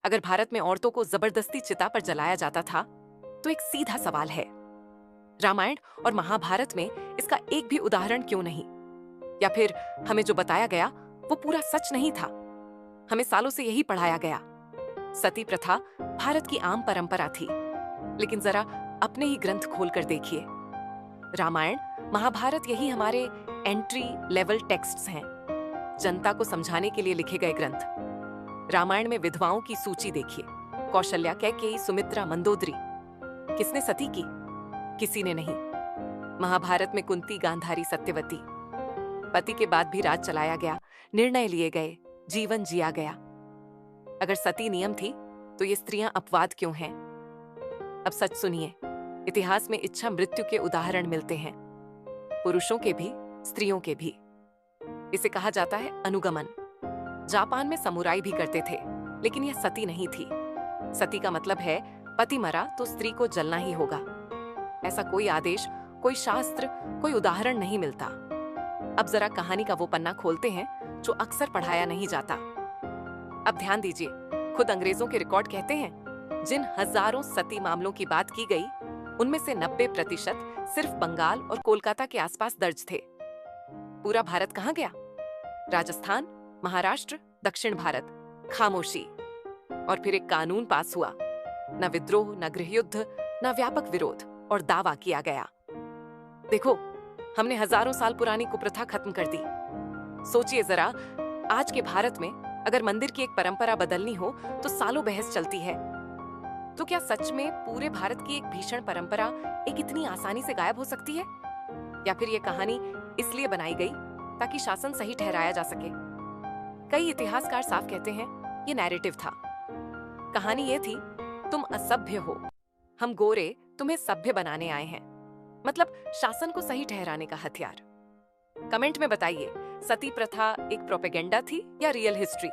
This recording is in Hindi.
अगर भारत में औरतों को जबरदस्ती चिता पर जलाया जाता था, तो एक सीधा सवाल है, रामायण और महाभारत में इसका एक भी उदाहरण क्यों नहीं? या फिर हमें जो बताया गया वो पूरा सच नहीं था? हमें सालों से यही पढ़ाया गया। सती प्रथा भारत की आम परंपरा थी, लेकिन जरा अपने ही ग्रंथ खोलकर देखिए। रामायण, महाभारत यही हमारे एंट्री लेवल टेक्स्ट्स हैं, जनता को समझाने के लिए लिखे गए ग्रंथ। रामायण में विधवाओं की सूची देखिए। कौशल्या, कैकेयी, सुमित्रा, मंदोदरी। किसने सती की? किसी ने नहीं। महाभारत में कुंती, गांधारी, सत्यवती। पति के बाद भी राज चलाया गया, निर्णय लिए गए, जीवन जिया गया। अगर सती नियम थी तो ये स्त्रियां अपवाद क्यों हैं? अब सच सुनिए, इतिहास में इच्छा मृत्यु के उदाहरण मिलते हैं, पुरुषों के भी, स्त्रियों के भी। इसे कहा जाता है अनुगमन। जापान में समुराई भी करते थे, लेकिन यह सती नहीं थी। सती का मतलब है पति मरा तो स्त्री को जलना ही होगा। ऐसा कोई आदेश, कोई शास्त्र, कोई उदाहरण नहीं मिलता। अब जरा कहानी का वो पन्ना खोलते हैं जो अक्सर पढ़ाया नहीं जाता। अब ध्यान दीजिए, खुद अंग्रेजों के रिकॉर्ड कहते हैं, जिन हजारों सती मामलों की बात की गई, उनमें से 90% सिर्फ बंगाल और कोलकाता के आसपास दर्ज थे। पूरा भारत कहां गया? राजस्थान, महाराष्ट्र, दक्षिण भारत, खामोशी। और फिर एक कानून पास हुआ, न विद्रोह, न गृहयुद्ध, न व्यापक विरोध, और दावा किया गया, देखो, हमने हजारों साल पुरानी कुप्रथा खत्म कर दी। सोचिए जरा, आज के भारत में अगर मंदिर की एक परंपरा बदलनी हो तो सालों बहस चलती है। तो क्या सच में पूरे भारत की एक भीषण परंपरा एक इतनी आसानी से गायब हो सकती है? या फिर ये कहानी इसलिए बनाई गई ताकि शासन सही ठहराया जा सके? कई इतिहासकार साफ कहते हैं ये नैरेटिव था। कहानी ये थी, तुम असभ्य हो, हम गोरे तुम्हें सभ्य बनाने आए हैं। मतलब शासन को सही ठहराने का हथियार। कमेंट में बताइए, सती प्रथा एक प्रोपेगेंडा थी या रियल हिस्ट्री?